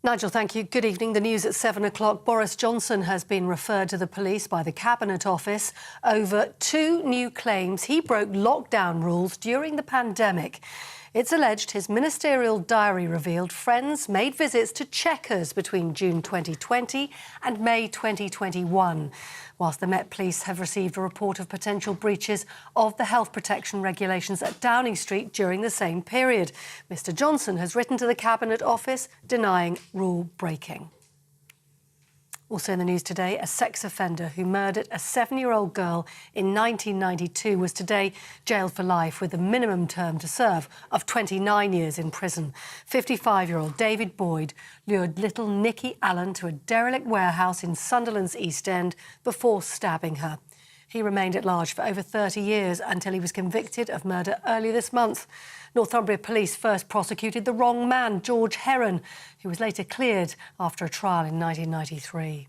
Nigel, thank you. Good evening. The news at 7 o'clock. Boris Johnson has been referred to the police by the Cabinet Office over two new claims he broke lockdown rules during the pandemic. It's alleged his ministerial diary revealed friends made visits to Chequers between June 2020 and May 2021, whilst the Met Police have received a report of potential breaches of the health protection regulations at Downing Street during the same period. Mr Johnson has written to the Cabinet Office denying rule breaking. Also in the news today, a sex offender who murdered a 7-year-old girl in 1992 was today jailed for life with a minimum term to serve of 29 years in prison. 55-year-old David Boyd lured little Nikki Allen to a derelict warehouse in Sunderland's East End before stabbing her. He remained at large for over 30 years until he was convicted of murder earlier this month. Northumbria Police first prosecuted the wrong man, George Heron, who was later cleared after a trial in 1993.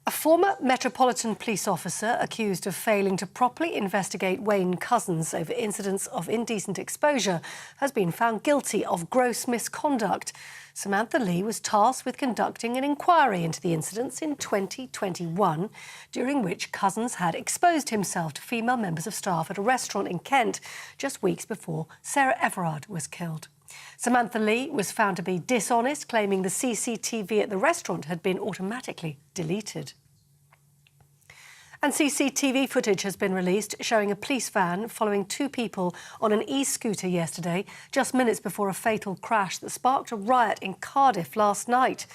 A former Metropolitan Police officer accused of failing to properly investigate Wayne Couzens over incidents of indecent exposure has been found guilty of gross misconduct. Samantha Lee was tasked with conducting an inquiry into the incidents in 2021, during which Couzens had exposed himself to female members of staff at a restaurant in Kent just weeks before Sarah Everard was killed. Samantha Lee was found to be dishonest, claiming the CCTV at the restaurant had been automatically deleted. And CCTV footage has been released showing a police van following two people on an e-scooter yesterday, just minutes before a fatal crash that sparked a riot in Cardiff last night.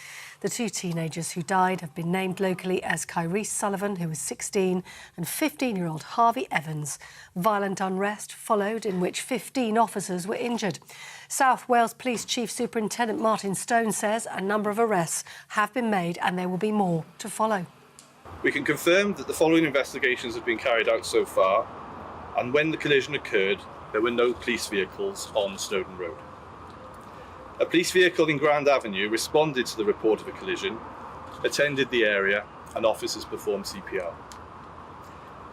The two teenagers who died have been named locally as Kyrese Sullivan, who was 16, and 15-year-old Harvey Evans. Violent unrest followed in which 15 officers were injured. South Wales Police Chief Superintendent Martin Stone says a number of arrests have been made and there will be more to follow. We can confirm that the following investigations have been carried out so far, and when the collision occurred, there were no police vehicles on Snowdon Road. A police vehicle in Grand Avenue responded to the report of a collision, attended the area, and officers performed CPR.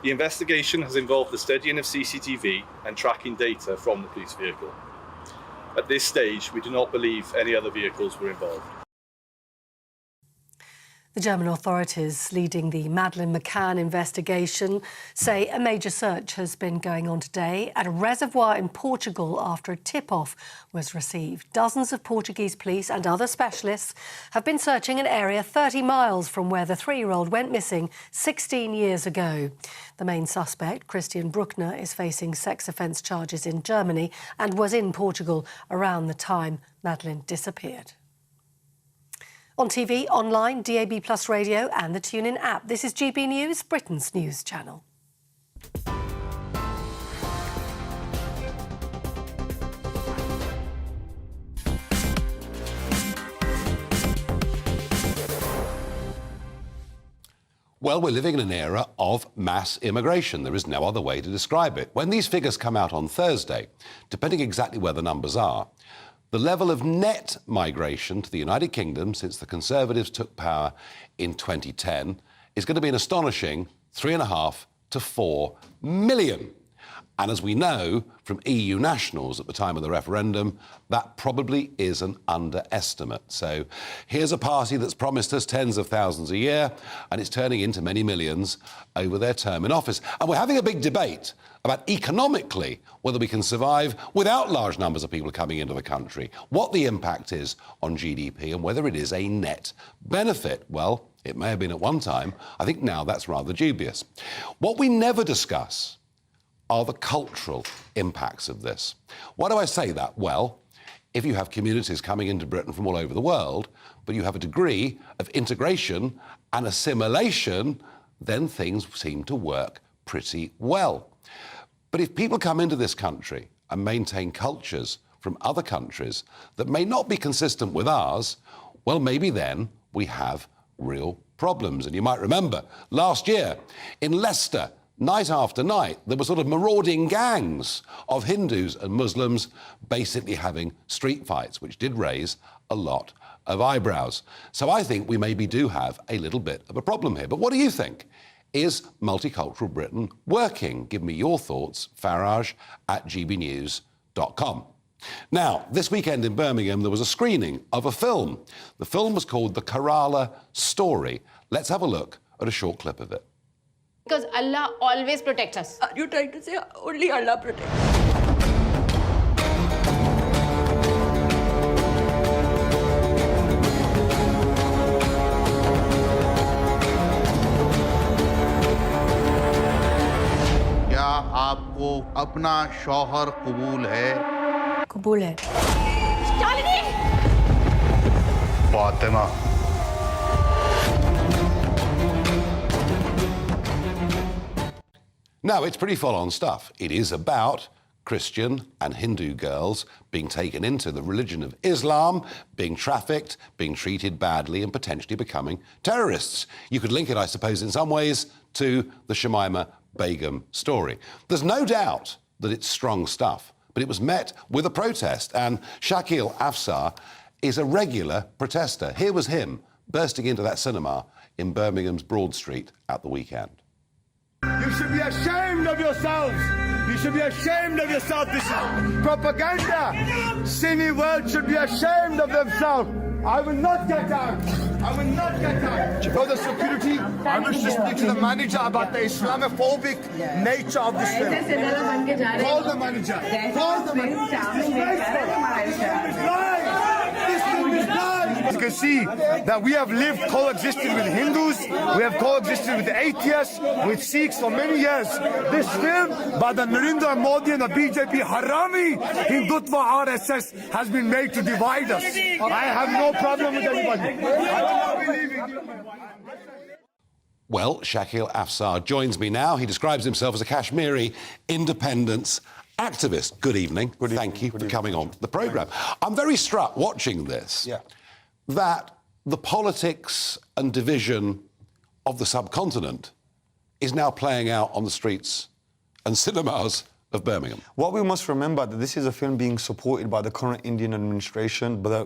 The investigation has involved the studying of CCTV and tracking data from the police vehicle. At this stage, we do not believe any other vehicles were involved. The German authorities leading the Madeleine McCann investigation say a major search has been going on today at a reservoir in Portugal after a tip-off was received. Dozens of Portuguese police and other specialists have been searching an area 30 miles from where the 3-year-old went missing 16 years ago. The main suspect, Christian Bruckner, is facing sex offence charges in Germany and was in Portugal around the time Madeleine disappeared. On TV, online, DAB+ radio and the TuneIn app. This is GB News, Britain's news channel. Well, we're living in an era of mass immigration. There is no other way to describe it. When these figures come out on Thursday, depending exactly where the numbers are, the level of net migration to the United Kingdom since the Conservatives took power in 2010 is going to be an astonishing 3.5 to 4 million. And as we know from EU nationals at the time of the referendum, that probably is an underestimate. So here's a party that's promised us tens of thousands a year, and it's turning into many millions over their term in office. And we're having a big debate about economically whether we can survive without large numbers of people coming into the country, what the impact is on GDP and whether it is a net benefit. Well, it may have been at one time. I think now that's rather dubious. What we never discuss are the cultural impacts of this. Why do I say that? Well, if you have communities coming into Britain from all over the world, but you have a degree of integration and assimilation, then things seem to work pretty well. But if people come into this country and maintain cultures from other countries that may not be consistent with ours, well, maybe then we have real problems. And you might remember last year in Leicester, night after night, there were sort of marauding gangs of Hindus and Muslims basically having street fights, which did raise a lot of eyebrows. So I think we maybe do have a little bit of a problem here. But what do you think? Is multicultural Britain working? Give me your thoughts, Farage@gbnews.com. Now, this weekend in Birmingham, there was a screening of a film. The film was called The Kerala Story. Let's have a look at a short clip of it. Because Allah always protects us. Are you trying to say only Allah protects? क्या आपको अपना शौहर कबूल है? कबूल है। Fatima. Now, it's pretty full-on stuff. It is about Christian and Hindu girls being taken into the religion of Islam, being trafficked, being treated badly and potentially becoming terrorists. You could link it, I suppose, in some ways to the Shamima Begum story. There's no doubt that it's strong stuff, but it was met with a protest, and Shakil Afsar is a regular protester. Here was him bursting into that cinema in Birmingham's Broad Street at the weekend. You should be ashamed of yourselves. You should be ashamed of yourself. This is propaganda. Sunni world should be ashamed of themselves. I will not get out. I will not get out. For the security, I wish to speak to the manager about the Islamophobic nature of this film. Call the manager. Call the manager. You can see that we have lived coexisted with Hindus, we have coexisted with atheists, with Sikhs for many years. This film by the Narendra Modi and the BJP Harami Hindutva RSS has been made to divide us. I have no problem with anybody. I will not be leaving. Well, Shakil Afsar joins me now. He describes himself as a Kashmiri independence activist. Good evening. Thank you for coming on the programme. I'm very struck watching this that the politics and division of the subcontinent is now playing out on the streets and cinemas of Birmingham. What we must remember that this is a film being supported by the current Indian administration, by the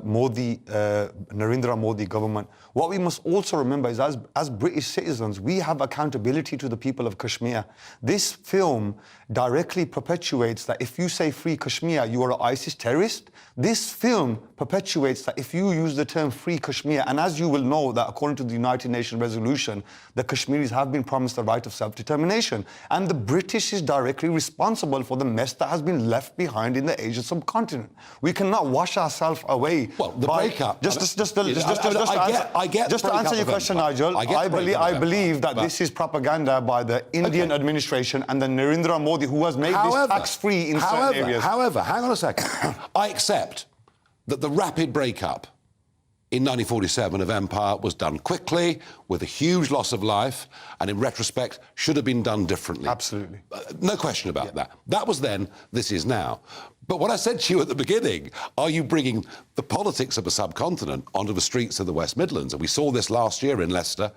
Narendra Modi government. What we must also remember is as British citizens, we have accountability to the people of Kashmir. This film directly perpetuates that if you say free Kashmir, you are an ISIS terrorist. This film perpetuates that if you use the term free Kashmir, and as you will know that according to the United Nations resolution, the Kashmiris have been promised the right of self-determination. And the British is directly responsible for the mess that has been left behind in the Asian subcontinent. We cannot wash ourselves away. Well, the breakup. Just to answer your question, Nigel, I believe that this is propaganda by the Indian administration and the Narendra Modi, who has made this tax-free in certain areas. However, hang on a second. I accept that the rapid breakup in 1947 of empire was done quickly, with a huge loss of life, and in retrospect should have been done differently. Absolutely. No question about that. That was then, this is now. But what I said to you at the beginning, are you bringing the politics of a subcontinent onto the streets of the West Midlands? And we saw this last year in Leicester.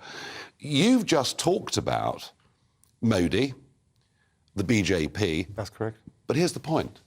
You've just talked about Modi, the BJP. That's correct. But here's the point.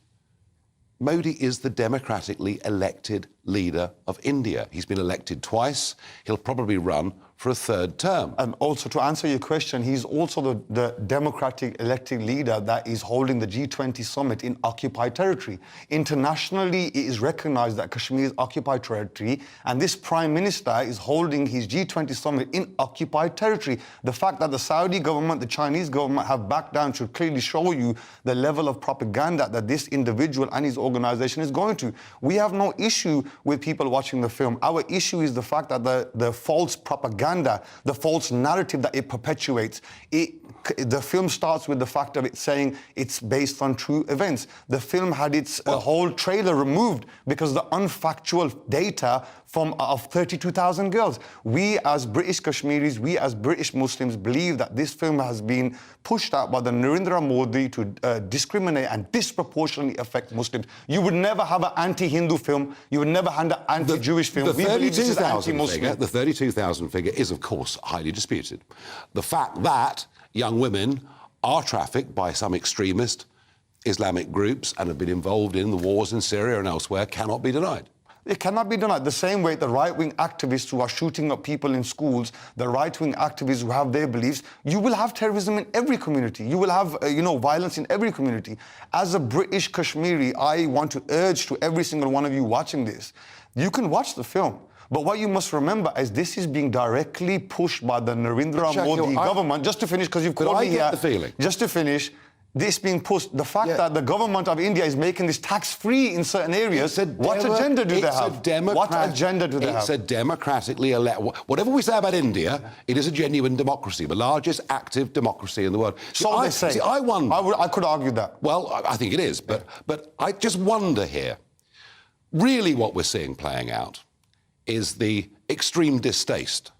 Modi is the democratically elected leader of India. He's been elected twice. He'll probably run for a third term. And also, to answer your question, he's also the democratic elected leader that is holding the G20 summit in occupied territory. Internationally, it is recognized that Kashmir is occupied territory, and this prime minister is holding his G20 summit in occupied territory. The fact that the Saudi government, the Chinese government have backed down should clearly show you the level of propaganda that this individual and his organization is going to. We have no issue with people watching the film. Our issue is the fact that the false propaganda, the false narrative that it perpetuates, the film starts with the fact of it saying it's based on true events. The film had its whole trailer removed because the unfactual data of 32,000 girls. We as British Kashmiris, we as British Muslims believe that this film has been pushed out by the Narendra Modi to discriminate and disproportionately affect Muslims. You would never have an anti-Hindu film. You would never have an anti-Jewish film. The 32,000 figure is, of course, highly disputed. The fact that young women are trafficked by some extremist Islamic groups and have been involved in the wars in Syria and elsewhere cannot be denied. It cannot be denied. The same way the right-wing activists who are shooting up people in schools, the right-wing activists who have their beliefs, you will have terrorism in every community. You will have, violence in every community. As a British Kashmiri, I want to urge to every single one of you watching this, you can watch the film. But what you must remember is this is being directly pushed by the Narendra Modi government. Just to finish, because you've called me here. The feeling. Just to finish. This being pushed, the fact that the government of India is making this tax-free in certain areas, what agenda do they have? What agenda do they have? It's a democratically elected... Whatever we say about India, it is a genuine democracy, the largest active democracy in the world. So they say. See, I wonder... I could argue that. Well, I think it is, but I just wonder here, really what we're seeing playing out is the extreme distaste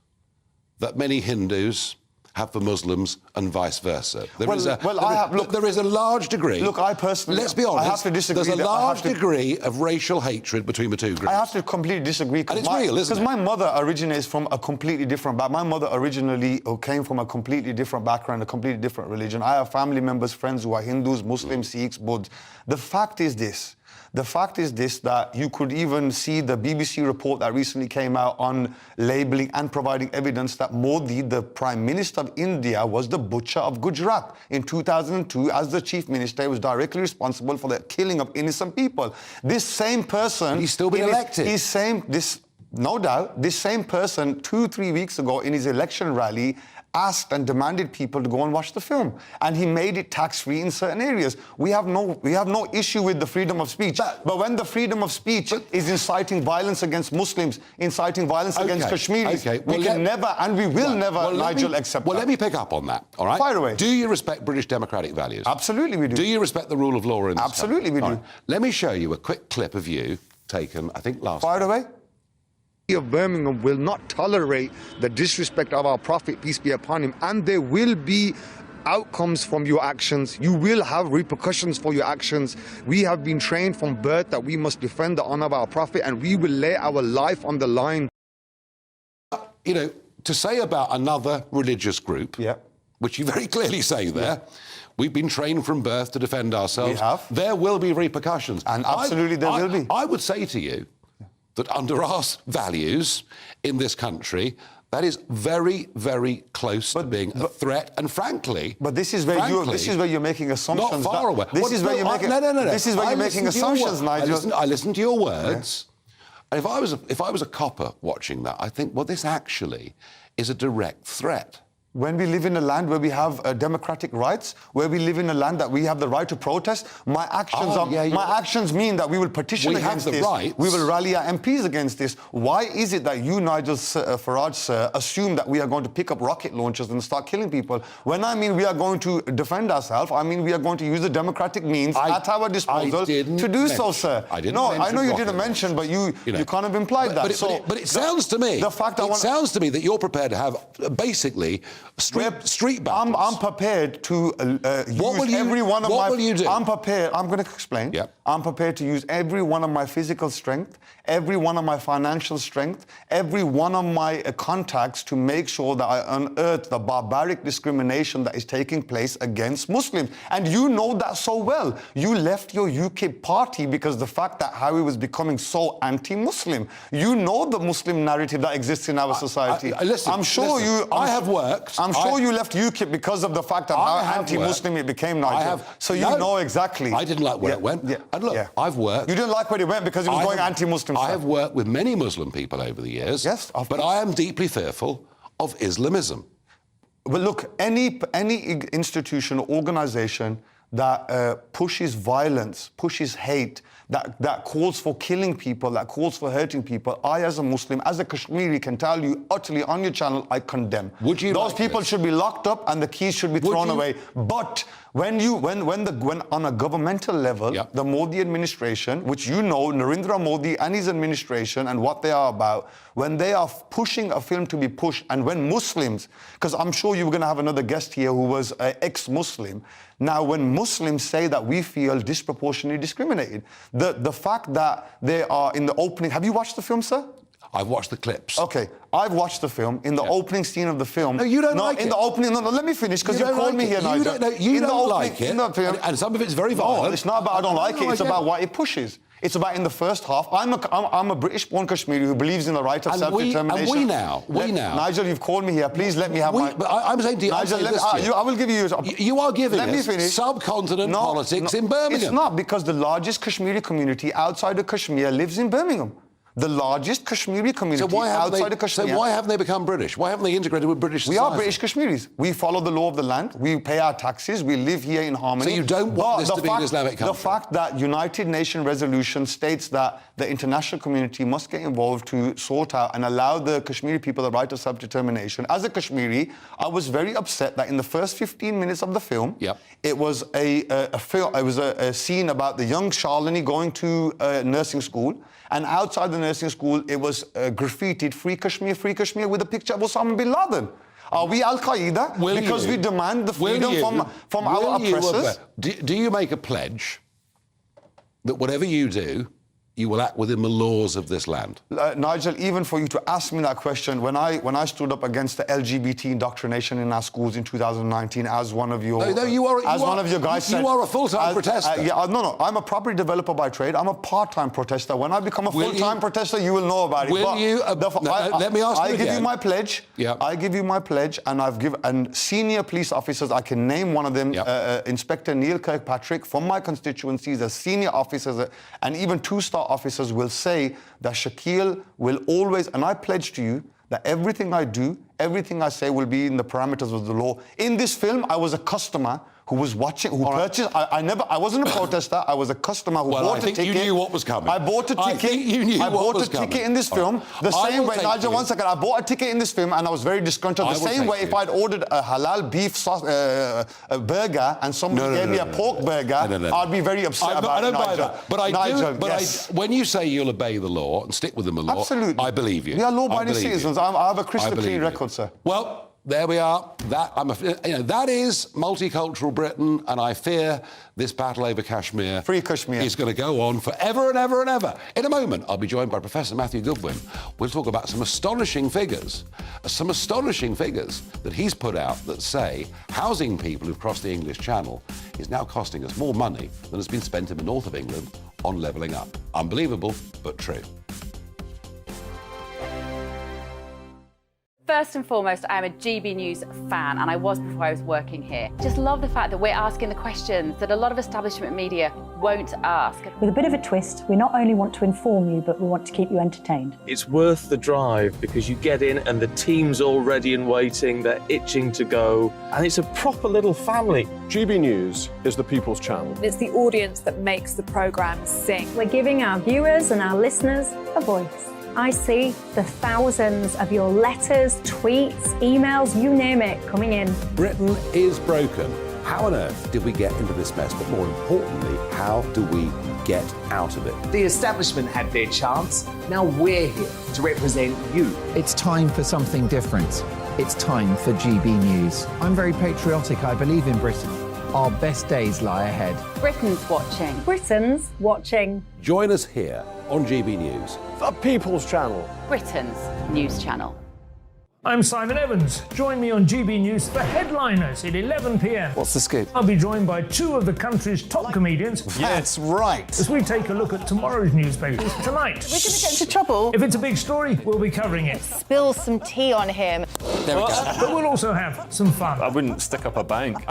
that many Hindus have for Muslims and vice versa. There is a large degree... Look, I personally... Let's be honest. I have to disagree. There's a large degree of racial hatred between the two groups. I have to completely disagree. And it's real, isn't it? Because my mother originates from a completely different background. My mother originally came from a completely different background, a completely different religion. I have family members, friends who are Hindus, Muslims, Sikhs, Buddhists. The fact is this, that you could even see the BBC report that recently came out on labelling and providing evidence that Modi, the Prime Minister of India, was the butcher of Gujarat. In 2002, as the Chief Minister, he was directly responsible for the killing of innocent people. This same person... He's still been elected. No doubt, this same person 2-3 weeks ago in his election rally asked and demanded people to go and watch the film, and he made it tax-free in certain areas. We have no issue with the freedom of speech, but when the freedom of speech is inciting violence against Muslims, inciting violence against Kashmiris, we can never and we will never, Nigel, accept that. Well, let me pick up on that, all right? Fire away. Do you respect British democratic values? Absolutely we do. Do you respect the rule of law in this Absolutely country? we do. Right. Let me show you a quick clip of you taken, I think, last... Fire away. Of Birmingham will not tolerate the disrespect of our Prophet, peace be upon him, and there will be outcomes from your actions. You will have repercussions for your actions. We have been trained from birth that we must defend the honor of our Prophet, and we will lay our life on the line. You know, to say about another religious group, which you very clearly say there, we've been trained from birth to defend ourselves. We have. There will be repercussions. And absolutely there will be. I would say to you that under our values in this country, that is very, very close to being a threat. And frankly... But this is where you're making assumptions. Not far away. This is where you're making... No. This is where you're making assumptions, Nigel. I listen to your words. And if I was a copper watching that, I think, well, this actually is a direct threat. When we live in a land where we have democratic rights, where we live in a land that we have the right to protest, my actions mean that we will petition against this. We will rally our MPs against this. Why is it that you, Nigel Farage, sir, assume that we are going to pick up rocket launchers and start killing people? When I mean we are going to defend ourselves, I mean we are going to use the democratic means at our disposal to do so, sir. I didn't I know you didn't mention, but you kind of implied that. But it sounds to me... sounds to me that you're prepared to have basically... Street battles. I'm prepared to use every one of my... What will you do? I'm prepared... I'm going to explain. Yep. I'm prepared to use every one of my physical strength, every one of my financial strength, every one of my contacts to make sure that I unearth the barbaric discrimination that is taking place against Muslims. And you know that so well. You left your UKIP party because the fact that Harry was becoming so anti-Muslim. You know the Muslim narrative that exists in our society. I'm sure you left UKIP because of the fact of how anti-Muslim it became, Nigel. You know exactly. I didn't like where it went. And look, I've worked... You didn't like where it went because it was going anti-Muslim. I have worked with many Muslim people over the years. Yes, of but course. I am deeply fearful of Islamism. Well, look, any institution or organisation that pushes violence, pushes hate, that calls for killing people, that calls for hurting people, I, as a Muslim, as a Kashmiri, can tell you utterly on your channel, I condemn. Those people should be locked up and the keys should be thrown away. But when on a governmental level, the Modi administration, which you know, Narendra Modi and his administration and what they are about, when they are pushing a film to be pushed, and when Muslims, because I'm sure you were going to have another guest here who was an ex-Muslim. Now, when Muslims say that we feel disproportionately discriminated, the fact that they are in the opening... Have you watched the film, sir? I've watched the clips. Okay, I've watched the film. In the opening scene of the film... No, you don't like in it. the opening... No, let me finish, because you called me here, Nigel. You don't like it, and some of it's very violent. No, it's not about I don't like it, it's about what it pushes. It's about in the first half. I'm a British-born Kashmiri who believes in the right of self-determination. We now. Nigel, you've called me here. Please let me have my... But I'm saying to you... Nigel, I will give you... You are giving let us me finish. subcontinent politics in Birmingham. It's not, because the largest Kashmiri community outside of Kashmir lives in Birmingham. The largest Kashmiri community outside of Kashmir. So why haven't they become British? Why haven't they integrated with British society? We are British Kashmiris. We follow the law of the land. We pay our taxes. We live here in harmony. So you don't want this to be an Islamic country? The fact that United Nations resolution states that the international community must get involved to sort out and allow the Kashmiri people the right of self-determination. As a Kashmiri, I was very upset that in the first 15 minutes of the film, it was a scene about the young Shalini going to nursing school. And outside the nursing school, it was graffitied, free Kashmir, with a picture of Osama bin Laden. Are we Al-Qaeda? Because we demand the freedom from our oppressors? Do you make a pledge that whatever you do, you will act within the laws of this land? Nigel, even for you to ask me that question, when I stood up against the LGBT indoctrination in our schools in 2019 as one of your... one of your guys said... You are a full-time protester. No, I'm a property developer by trade. I'm a part-time protester. When I become a full-time protester, you will know about it. Let me ask you I give you my pledge. Yeah. I give you my pledge, and senior police officers, I can name one of them, Inspector Neil Kirkpatrick from my constituencies, as senior officers, and even two-star officers will say that Shakil will always, and I pledge to you that everything I do, everything I say will be in the parameters of the law. In this film, I was a customer who was watching, who purchased. I wasn't a protester. I was a customer who bought a ticket. I think you knew what was coming. I bought a ticket. I think you knew what was coming. I bought a ticket in this film. The same way, Nigel, 1 second. I bought a ticket in this film and I was very disgruntled. The same way, if I'd ordered a halal beef burger and somebody gave me a pork burger, I'd be very upset about it, Nigel. I don't buy that. But I do. When you say you'll obey the law and stick within the law, absolutely, I believe you. We are law-abiding citizens. I have a crystal clean record, sir. Well, there we are. That is multicultural Britain, and I fear this battle over Kashmir, free Kashmir, is going to go on forever and ever and ever. In a moment, I'll be joined by Professor Matthew Goodwin. We'll talk about some astonishing figures that he's put out that say housing people who've crossed the English Channel is now costing us more money than has been spent in the north of England on levelling up. Unbelievable, but true. First and foremost, I am a GB News fan, and I was before I was working here. Just love the fact that we're asking the questions that a lot of establishment media won't ask. With a bit of a twist, we not only want to inform you, but we want to keep you entertained. It's worth the drive because you get in and the team's all ready and waiting, they're itching to go, and it's a proper little family. GB News is the People's Channel. It's the audience that makes the programme sing. We're giving our viewers and our listeners a voice. I see the thousands of your letters, tweets, emails, you name it, coming in. Britain is broken. How on earth did we get into this mess? But more importantly, how do we get out of it? The establishment had their chance. Now we're here to represent you. It's time for something different. It's time for GB News. I'm very patriotic. I believe in Britain. Our best days lie ahead. Britain's watching. Britain's watching. Join us here on GB News. The People's Channel. Britain's news channel. I'm Simon Evans. Join me on GB News for Headliners at 11 p.m. What's the scoop? I'll be joined by two of the country's top comedians. That's right. As we take a look at tomorrow's newspapers tonight. We're going to get into trouble. If it's a big story, we'll be covering it. Spill some tea on him. There we go. But we'll also have some fun. I wouldn't stick up a bank.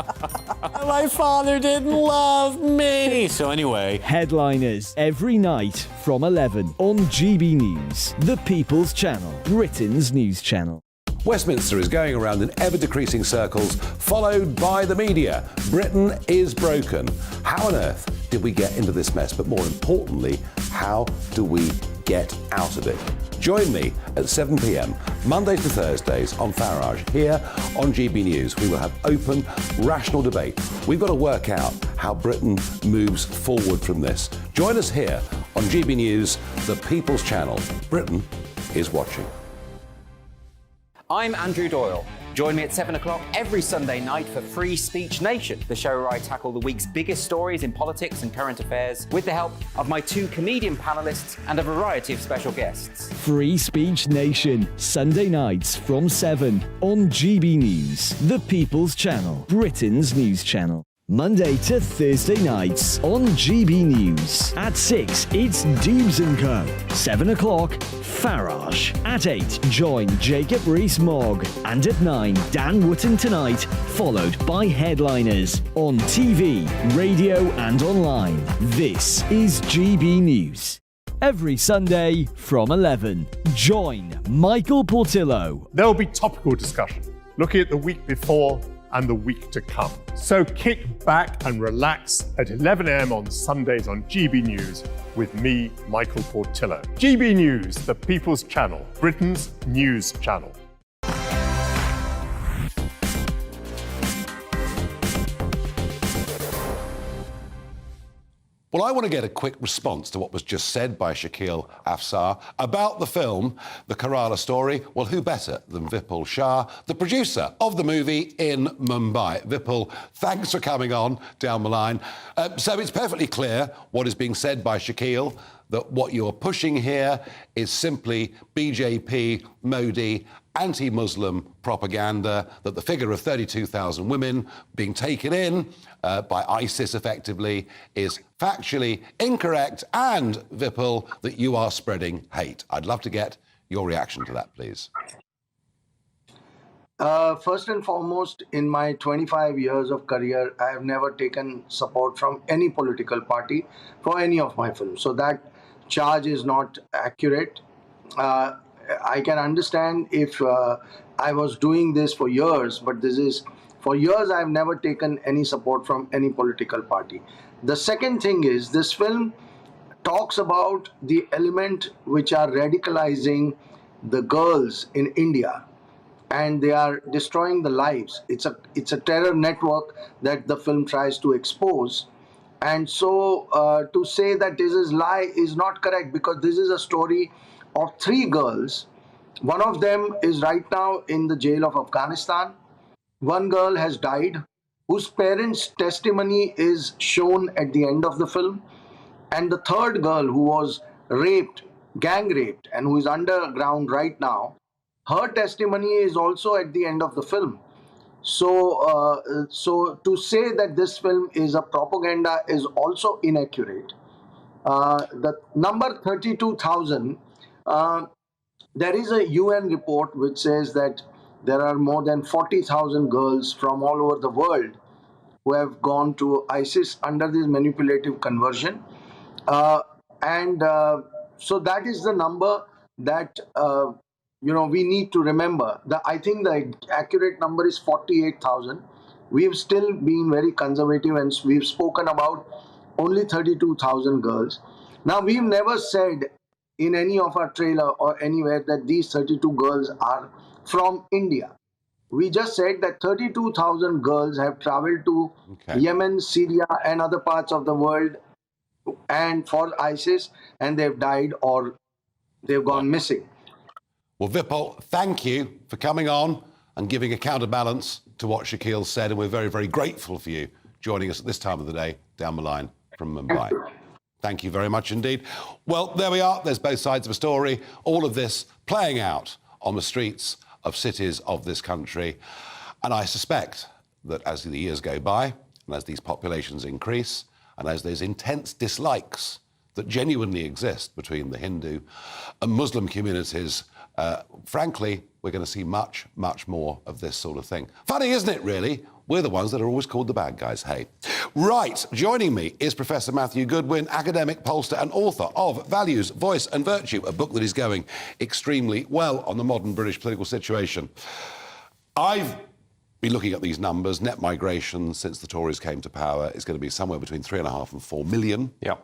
My father didn't love me. So anyway. Headliners every night from 11 on GB News, the People's Channel, Britain's news channel. Westminster is going around in ever-decreasing circles, followed by the media. Britain is broken. How on earth did we get into this mess? But more importantly, how do we get out of it? Join me at 7 p.m, Mondays to Thursdays on Farage, here on GB News. We will have open, rational debate. We've got to work out how Britain moves forward from this. Join us here on GB News, the People's Channel. Britain is watching. I'm Andrew Doyle. Join me at 7 o'clock every Sunday night for Free Speech Nation, the show where I tackle the week's biggest stories in politics and current affairs with the help of my 2 comedian panellists and a variety of special guests. Free Speech Nation, Sunday nights from 7 on GB News, the People's Channel, Britain's news channel. Monday to Thursday nights on GB News. At 6, it's Deebs & Co. 7 o'clock, Farage. At 8, join Jacob Rees-Mogg. And at 9, Dan Wootton Tonight, followed by Headliners. On TV, radio and online. This is GB News. Every Sunday from 11, join Michael Portillo. There will be topical discussion, looking at the week before and the week to come. So kick back and relax at 11 a.m. on Sundays on GB News with me, Michael Portillo. GB News, the People's Channel, Britain's news channel. Well, I want to get a quick response to what was just said by Shakil Afsar about the film, The Kerala Story. Well, who better than Vipul Shah, the producer of the movie in Mumbai. Vipul, thanks for coming on down the line. So it's perfectly clear what is being said by Shakil, that what you're pushing here is simply BJP, Modi, anti-Muslim propaganda, that the figure of 32,000 women being taken in by ISIS effectively is factually incorrect, and, Vipul, that you are spreading hate. I'd love to get your reaction to that, please. First and foremost, in my 25 years of career, I have never taken support from any political party for any of my films. So that charge is not accurate. I can understand if I was doing this for years, but this is, for years I've never taken any support from any political party. The second thing is, this film talks about the element which are radicalizing the girls in India, and they are destroying the lives. It's a terror network that the film tries to expose. And so to say that this is lie is not correct, because this is a story of 3 girls. One of them is right now in the jail of Afghanistan. One girl has died, whose parents' testimony is shown at the end of the film. And the third girl, who was raped, gang raped, and who is underground right now, her testimony is also at the end of the film. So to say that this film is a propaganda is also inaccurate. The number 32,000, there is a UN report which says that there are more than 40,000 girls from all over the world who have gone to ISIS under this manipulative conversion. So that is the number that we need to remember. I think the accurate number is 48,000. We've still been very conservative, and we've spoken about only 32,000 girls. Now, we've never said in any of our trailer or anywhere that these 32 girls are from India. We just said that 32,000 girls have traveled to Yemen, Syria, and other parts of the world and for ISIS, and they've died or they've gone missing. Well, Vipul, thank you for coming on and giving a counterbalance to what Shakil said, and we're very, very grateful for you joining us at this time of the day down the line from Mumbai. Thank you very much indeed. Well, there we are. There's both sides of a story. All of this playing out on the streets of cities of this country. And I suspect that as the years go by, and as these populations increase, and as there's intense dislikes that genuinely exist between the Hindu and Muslim communities, frankly, we're going to see much, much more of this sort of thing. Funny, isn't it, really? We're the ones that are always called the bad guys, hey. Right, joining me is Professor Matthew Goodwin, academic, pollster and author of Values, Voice and Virtue, a book that is going extremely well on the modern British political situation. I've been looking at these numbers. Net migration since the Tories came to power is going to be somewhere between 3.5 and 4 million. Yeah.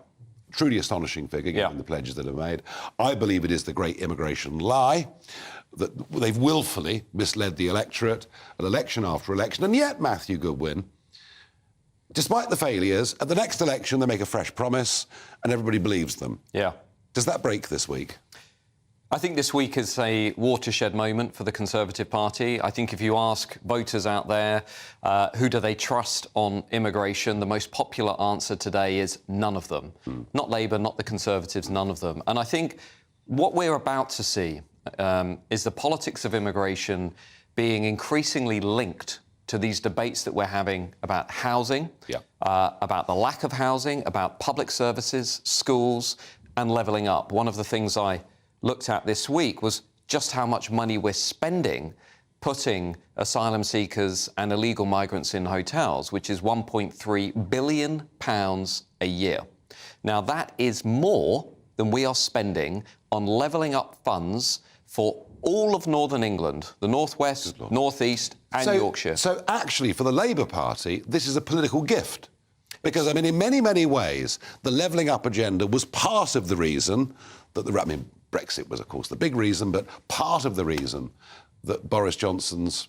Truly astonishing figure, given the pledges that are made. I believe it is the great immigration lie, that they've willfully misled the electorate at election after election. And yet, Matthew Goodwin, despite the failures, at the next election they make a fresh promise and everybody believes them. Yeah. Does that break this week? I think this week is a watershed moment for the Conservative Party. I think if you ask voters out there who do they trust on immigration, the most popular answer today is none of them. Not Labour, not the Conservatives, none of them. And I think what we're about to see is the politics of immigration being increasingly linked to these debates that we're having about housing, about the lack of housing, about public services, schools, and levelling up. One of the things I looked at this week was just how much money we're spending putting asylum seekers and illegal migrants in hotels, which is £1.3 billion a year. Now, that is more than we are spending on levelling up funds for all of Northern England, the North West, North East and Yorkshire. So actually, for the Labour Party, this is a political gift. Because, I mean, in many, many ways, the levelling up agenda was part of the reason that Brexit was, of course, the big reason, but part of the reason that Boris Johnson's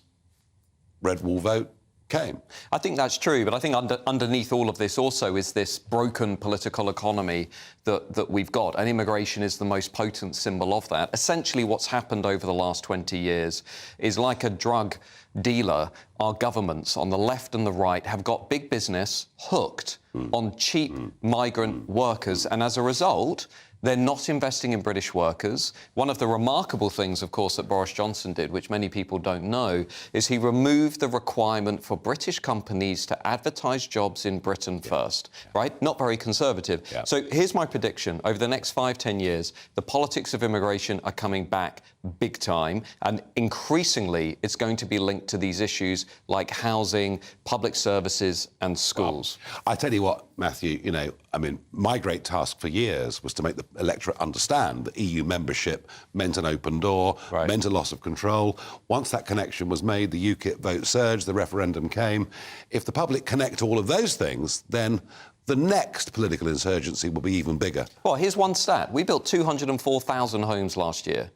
red wall vote came. I think that's true, but I think underneath all of this also is this broken political economy that we've got, and immigration is the most potent symbol of that. Essentially, what's happened over the last 20 years is like a drug dealer. Our governments on the left and the right have got big business hooked on cheap migrant workers, and as a result, they're not investing in British workers. One of the remarkable things, of course, that Boris Johnson did, which many people don't know, is he removed the requirement for British companies to advertise jobs in Britain first, right? Not very conservative. So here's my prediction. Over the next 5-10 years, the politics of immigration are coming back big time, and increasingly it's going to be linked to these issues like housing, public services and schools. Well, I tell you what, Matthew, you know, I mean, my great task for years was to make the electorate understand that EU membership meant an open door, meant a loss of control. Once that connection was made, the UKIP vote surged, the referendum came. If the public connect to all of those things, then the next political insurgency will be even bigger. Well, here's one stat. We built 204,000 homes last year,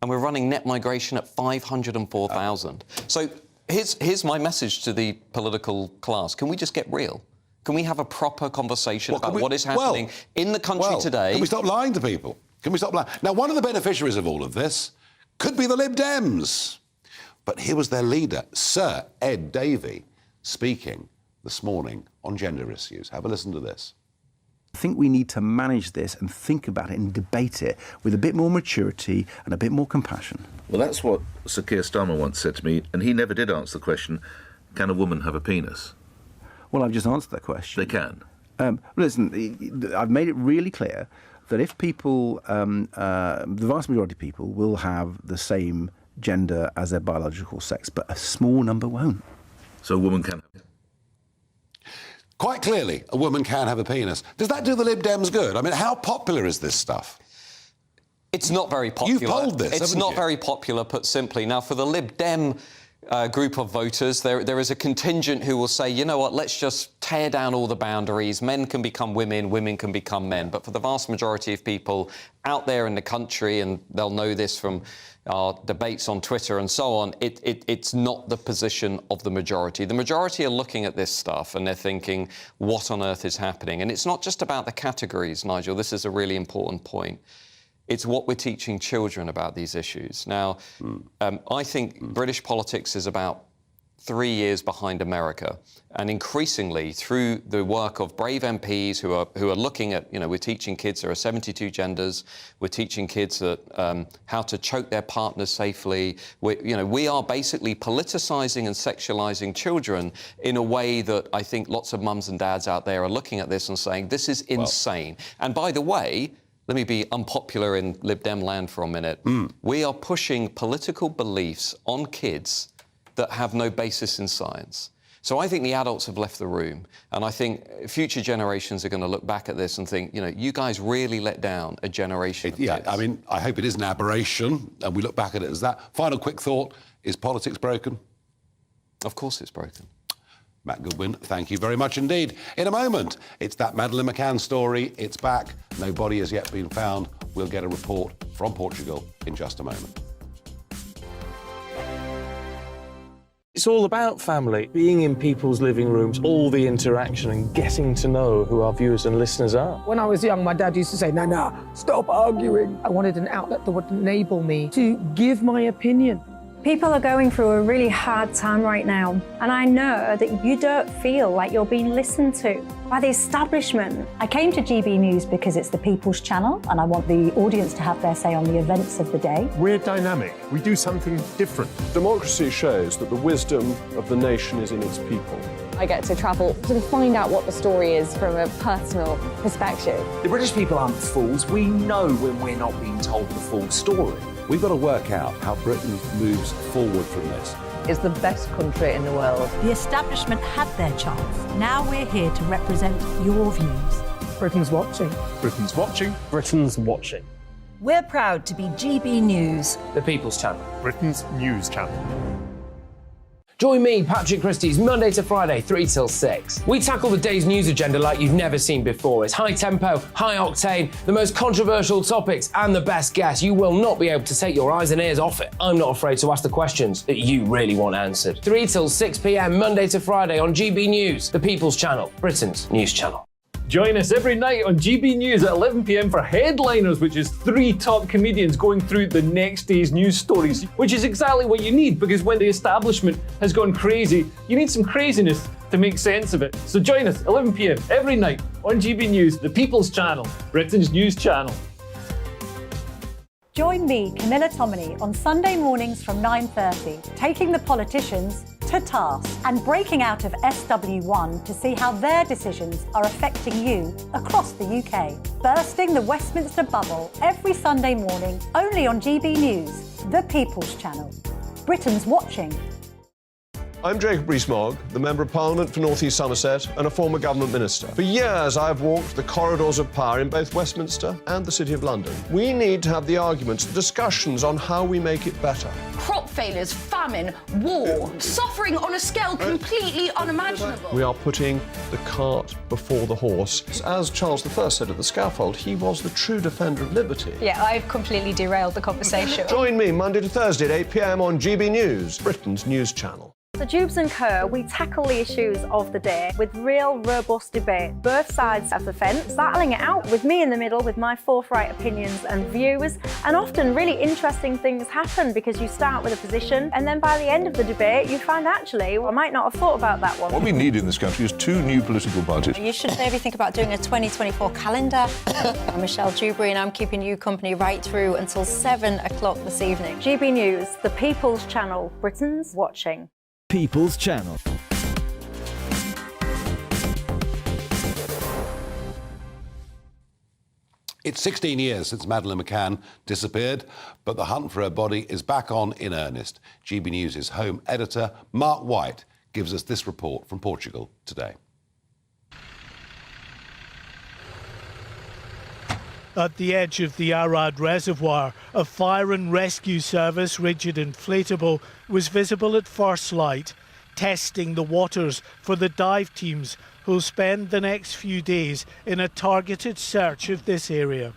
and we're running net migration at 504,000. So here's my message to the political class. Can we just get real? Can we have a proper conversation about what is happening in the country today? Can we stop lying to people? Can we stop lying? Now, one of the beneficiaries of all of this could be the Lib Dems. But here was their leader, Sir Ed Davey, speaking this morning on gender issues. Have a listen to this. I think we need to manage this and think about it and debate it with a bit more maturity and a bit more compassion. Well, that's what Sir Keir Starmer once said to me, and he never did answer the question, can a woman have a penis? Well, I've just answered that question. They can. Listen, I've made it really clear that if people, the vast majority of people will have the same gender as their biological sex, but a small number won't. So a woman can have. Quite clearly, a woman can have a penis. Does that do the Lib Dems good? I mean, how popular is this stuff? It's not very popular. You've polled this, It's not very popular, put simply. Now, for the Lib Dem group of voters, there is a contingent who will say, you know what, let's just tear down all the boundaries. Men can become women, women can become men. But for the vast majority of people out there in the country, and they'll know this from our debates on Twitter and so on, it's not the position of the majority. The majority are looking at this stuff and they're thinking, what on earth is happening? And it's not just about the categories, Nigel. This is a really important point. It's what we're teaching children about these issues. Now, I think British politics is about 3 years behind America. And increasingly, through the work of brave MPs who are looking at, you know, we're teaching kids there are 72 genders, we're teaching kids that, how to choke their partners safely. We are basically politicising and sexualising children in a way that I think lots of mums and dads out there are looking at this and saying, this is insane. And by the way, let me be unpopular in Lib Dem land for a minute. We are pushing political beliefs on kids that have no basis in science. So I think the adults have left the room, and I think future generations are going to look back at this and think, you know, you guys really let down a generation of kids. I mean, I hope it is an aberration, and we look back at it as that. Final quick thought, is politics broken? Of course it's broken. Matt Goodwin, thank you very much indeed. In a moment, it's that Madeleine McCann story. It's back. No body has yet been found. We'll get a report from Portugal in just a moment. It's all about family, being in people's living rooms, all the interaction and getting to know who our viewers and listeners are. When I was young, my dad used to say, no, stop arguing. I wanted an outlet that would enable me to give my opinion. People are going through a really hard time right now, and I know that you don't feel like you're being listened to by the establishment. I came to GB News because it's the People's Channel, and I want the audience to have their say on the events of the day. We're dynamic. We do something different. Democracy shows that the wisdom of the nation is in its people. I get to travel to find out what the story is from a personal perspective. The British people aren't fools. We know when we're not being told the full story. We've got to work out how Britain moves forward from this. It's the best country in the world. The establishment had their chance. Now we're here to represent your views. Britain's watching. Britain's watching. Britain's watching. We're proud to be GB News. The People's Channel. Britain's news channel. Join me, Patrick Christie's, Monday to Friday, 3 till 6. We tackle the day's news agenda like you've never seen before. It's high tempo, high octane, the most controversial topics, and the best guests. You will not be able to take your eyes and ears off it. I'm not afraid to ask the questions that you really want answered. 3 till 6 p.m, Monday to Friday on GB News, the People's Channel, Britain's news channel. Join us every night on GB News at 11 p.m. for Headliners, which is 3 top comedians going through the next day's news stories, which is exactly what you need, because when the establishment has gone crazy, you need some craziness to make sense of it. So join us 11 p.m. every night on GB News, the People's Channel, Britain's news channel. Join me, Camilla Tominey, on Sunday mornings from 9:30, taking the politicians to task and breaking out of SW1 to see how their decisions are affecting you across the UK. Bursting the Westminster bubble every Sunday morning, only on GB News, the People's Channel. Britain's watching. I'm Jacob Rees-Mogg, the Member of Parliament for North East Somerset and a former government minister. For years, I've walked the corridors of power in both Westminster and the City of London. We need to have the arguments, the discussions on how we make it better. Crop failures, famine, war, suffering on a scale completely unimaginable. We are putting the cart before the horse. As Charles I said at the scaffold, he was the true defender of liberty. Yeah, I've completely derailed the conversation. Join me Monday to Thursday at 8 p.m. on GB News, Britain's news channel. So Jubes and Kerr, we tackle the issues of the day with real, robust debate. Both sides of the fence, battling it out with me in the middle with my forthright opinions and views. And often really interesting things happen because you start with a position and then by the end of the debate you find actually, well, I might not have thought about that one. What we need in this country is 2 new political parties. You should maybe think about doing a 2024 calendar. I'm Michelle Dewberry and I'm keeping you company right through until 7 o'clock this evening. GB News, the People's Channel, Britain's watching. People's Channel. It's 16 years since Madeleine McCann disappeared, but the hunt for her body is back on in earnest. GB News' home editor, Mark White, gives us this report from Portugal today. At the edge of the Arad Reservoir, a fire and rescue service, rigid inflatable, was visible at first light, testing the waters for the dive teams who'll spend the next few days in a targeted search of this area.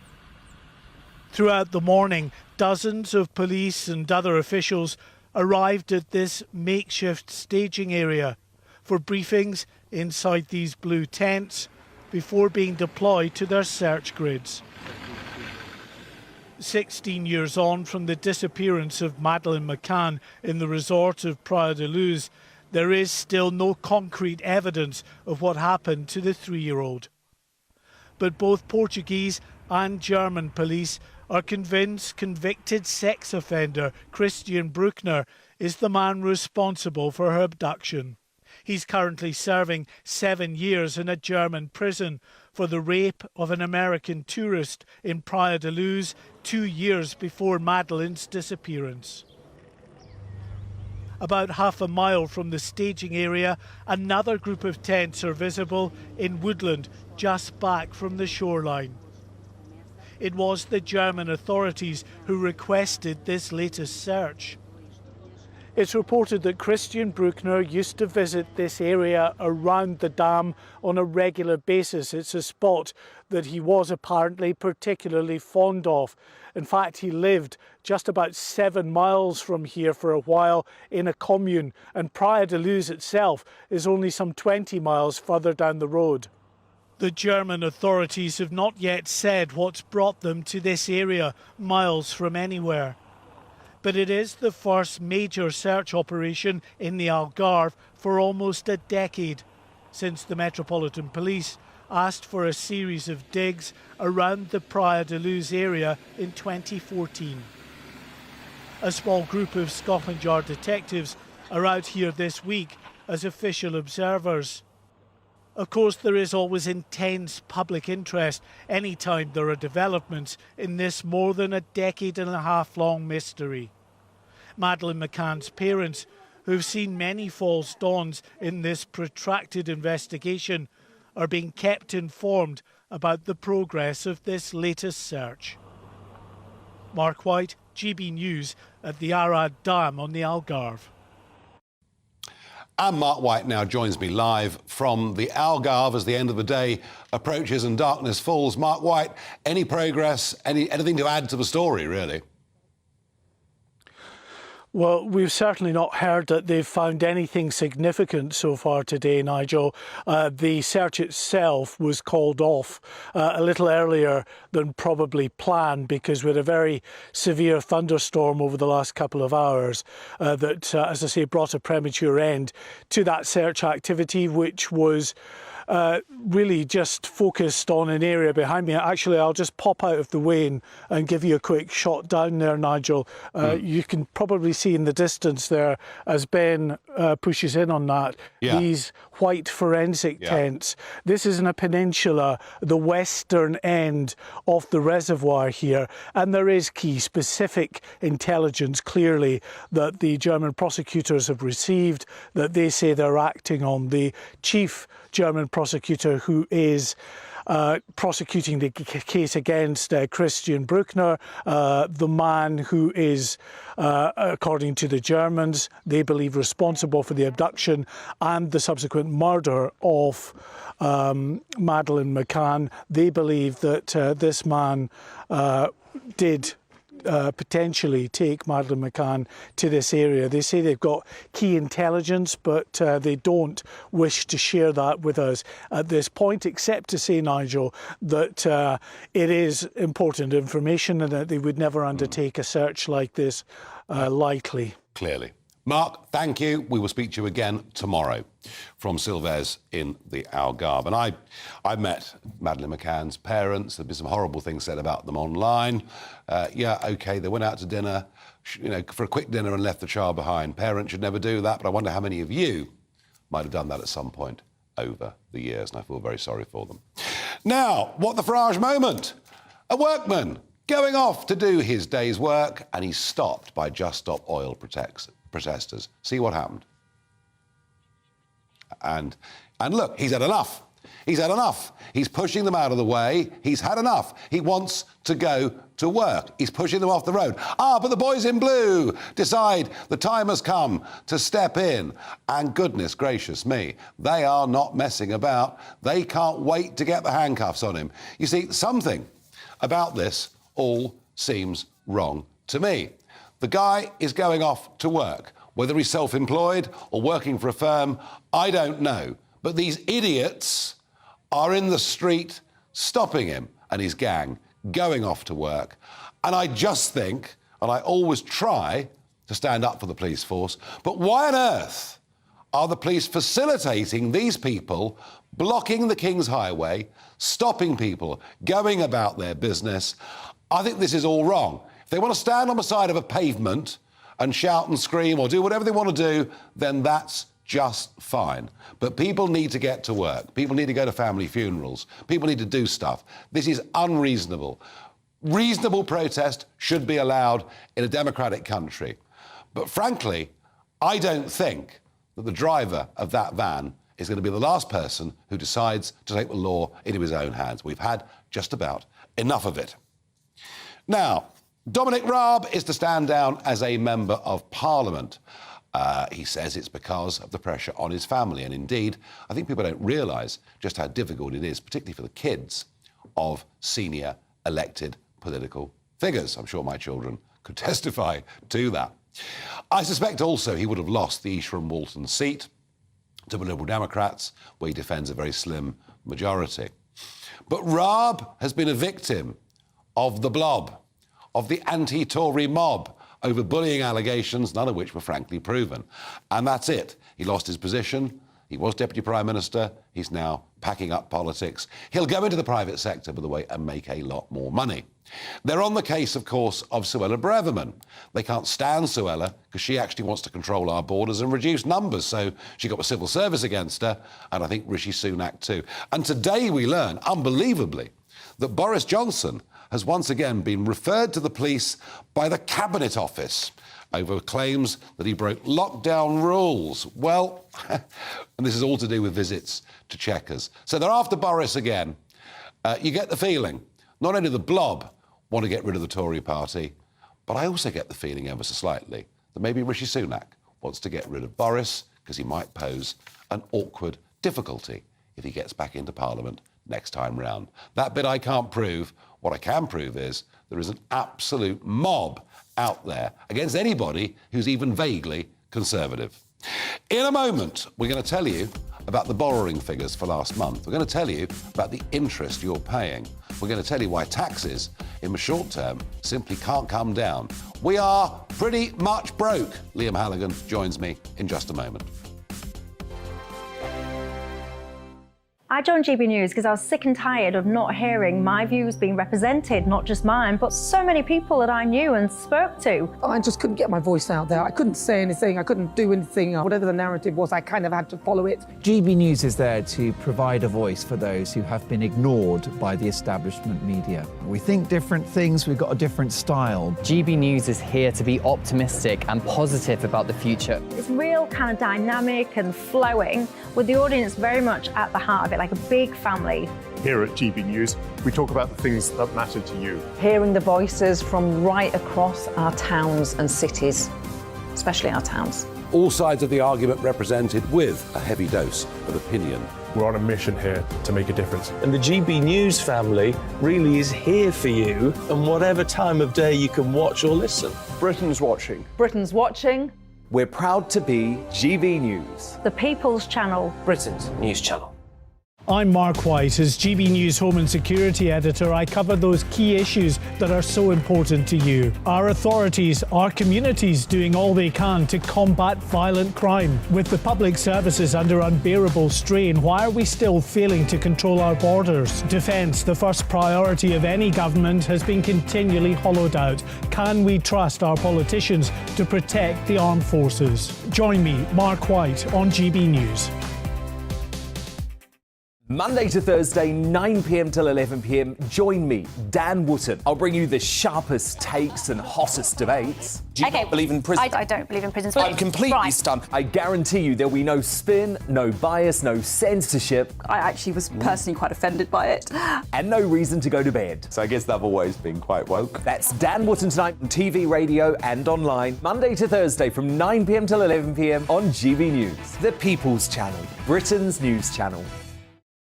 Throughout the morning, dozens of police and other officials arrived at this makeshift staging area for briefings inside these blue tents before being deployed to their search grids. 16 years on from the disappearance of Madeleine McCann in the resort of Praia da Luz, there is still no concrete evidence of what happened to the 3-year-old. But both Portuguese and German police are convinced convicted sex offender Christian Bruckner is the man responsible for her abduction. He's currently serving 7 years in a German prison for the rape of an American tourist in Praia da Luz 2 years before Madeleine's disappearance. About half a mile from the staging area, another group of tents are visible in woodland just back from the shoreline. It was the German authorities who requested this latest search. It's reported that Christian Bruckner used to visit this area around the dam on a regular basis. It's a spot that he was apparently particularly fond of. In fact, he lived just about 7 miles from here for a while in a commune, and Praia de Luz itself is only some 20 miles further down the road. The German authorities have not yet said what's brought them to this area, miles from anywhere. But it is the first major search operation in the Algarve for almost a decade, since the Metropolitan Police asked for a series of digs around the Praia de Luz area in 2014. A small group of Scotland Yard detectives are out here this week as official observers. Of course, there is always intense public interest anytime there are developments in this more than a decade-and-a-half long mystery. Madeleine McCann's parents, who've seen many false dawns in this protracted investigation, are being kept informed about the progress of this latest search. Mark White, GB News, at the Arad Dam on the Algarve. And Mark White now joins me live from the Algarve as the end of the day approaches and darkness falls. Mark White, any progress, anything to add to the story, really? Well, we've certainly not heard that they've found anything significant so far today, Nigel. The search itself was called off a little earlier than probably planned because we had a very severe thunderstorm over the last couple of hours that, as I say, brought a premature end to that search activity, which was really just focused on an area behind me. Actually, I'll just pop out of the way and give you a quick shot down there, Nigel. You can probably see in the distance there, as Ben pushes in on that, these white forensic tents. This is in a peninsula, the western end of the reservoir here, and there is key specific intelligence clearly that the German prosecutors have received that they say they're acting on. The chief German prosecutor who is prosecuting the case against Christian Bruckner, the man who is, according to the Germans, they believe responsible for the abduction and the subsequent murder of Madeleine McCann. They believe that this man did potentially take Madeleine McCann to this area. They say they've got key intelligence, but they don't wish to share that with us at this point, except to say, Nigel, that it is important information and that they would never undertake a search like this lightly. Clearly. Mark, thank you. We will speak to you again tomorrow from Silves in the Algarve. And I met Madeleine McCann's parents. There've been some horrible things said about them online. OK, they went out to dinner, for a quick dinner and left the child behind. Parents should never do that, but I wonder how many of you might have done that at some point over the years, and I feel very sorry for them. Now, what the Farage moment? A workman going off to do his day's work, and he's stopped by Just Stop Oil protesters. See what happened. And look, he's had enough. He's had enough. He's pushing them out of the way. He's had enough. He wants to go to work. He's pushing them off the road. But the boys in blue decide the time has come to step in. And goodness gracious me, they are not messing about. They can't wait to get the handcuffs on him. You see, something about this all seems wrong to me. The guy is going off to work. Whether he's self-employed or working for a firm, I don't know. But these idiots are in the street stopping him and his gang going off to work. And I just think, and I always try to stand up for the police force, but why on earth are the police facilitating these people blocking the King's Highway, stopping people going about their business? I think this is all wrong. If they want to stand on the side of a pavement and shout and scream or do whatever they want to do, then that's just fine. But people need to get to work. People need to go to family funerals. People need to do stuff. This is unreasonable. Reasonable protest should be allowed in a democratic country. But frankly, I don't think that the driver of that van is going to be the last person who decides to take the law into his own hands. We've had just about enough of it. Now, Dominic Raab is to stand down as a Member of Parliament. He says it's because of the pressure on his family. And indeed, I think people don't realise just how difficult it is, particularly for the kids of senior elected political figures. I'm sure my children could testify to that. I suspect also he would have lost the East from Walton seat to the Liberal Democrats, where he defends a very slim majority. But Raab has been a victim of the blob, of the anti-Tory mob, over bullying allegations, none of which were frankly proven. And that's it. He lost his position. He was Deputy Prime Minister. He's now packing up politics. He'll go into the private sector, by the way, and make a lot more money. They're on the case, of course, of Suella Braverman. They can't stand Suella because she actually wants to control our borders and reduce numbers. So she got the civil service against her, and I think Rishi Sunak too. And today we learn, unbelievably, that Boris Johnson has once again been referred to the police by the Cabinet Office over claims that he broke lockdown rules. Well, and this is all to do with visits to Chequers. So they're after Boris again. You get the feeling, not only the blob want to get rid of the Tory party, but I also get the feeling ever so slightly that maybe Rishi Sunak wants to get rid of Boris because he might pose an awkward difficulty if he gets back into Parliament next time round. That bit I can't prove. What I can prove is there is an absolute mob out there against anybody who's even vaguely Conservative. In a moment, we're going to tell you about the borrowing figures for last month. We're going to tell you about the interest you're paying. We're going to tell you why taxes in the short term simply can't come down. We are pretty much broke. Liam Halligan joins me in just a moment. I joined GB News because I was sick and tired of not hearing my views being represented, not just mine, but so many people that I knew and spoke to. I just couldn't get my voice out there. I couldn't say anything. I couldn't do anything. Whatever the narrative was, I kind of had to follow it. GB News is there to provide a voice for those who have been ignored by the establishment media. We think different things. We've got a different style. GB News is here to be optimistic and positive about the future. It's real kind of dynamic and flowing, with the audience very much at the heart of it, like a big family. Here at GB News, we talk about the things that matter to you. Hearing the voices from right across our towns and cities, especially our towns. All sides of the argument represented with a heavy dose of opinion. We're on a mission here to make a difference. And the GB News family really is here for you, and whatever time of day you can watch or listen. Britain's watching. Britain's watching. We're proud to be GB News. The People's Channel. Britain's news channel. I'm Mark White. As GB News Home and Security Editor, I cover those key issues that are so important to you. Our authorities, our communities doing all they can to combat violent crime. With the public services under unbearable strain, why are we still failing to control our borders? Defence, the first priority of any government, has been continually hollowed out. Can we trust our politicians to protect the armed forces? Join me, Mark White, on GB News. Monday to Thursday, 9 p.m. till 11 p.m. Join me, Dan Wootton. I'll bring you the sharpest takes and hottest debates. Do you not believe in prison? I don't believe in prison. I'm completely stunned. I guarantee you there'll be no spin, no bias, no censorship. I actually was personally quite offended by it. And no reason to go to bed. So I guess they've always been quite woke. That's Dan Wootton tonight on TV, radio and online. Monday to Thursday from 9 p.m. till 11 p.m. on GB News. The People's Channel, Britain's news channel.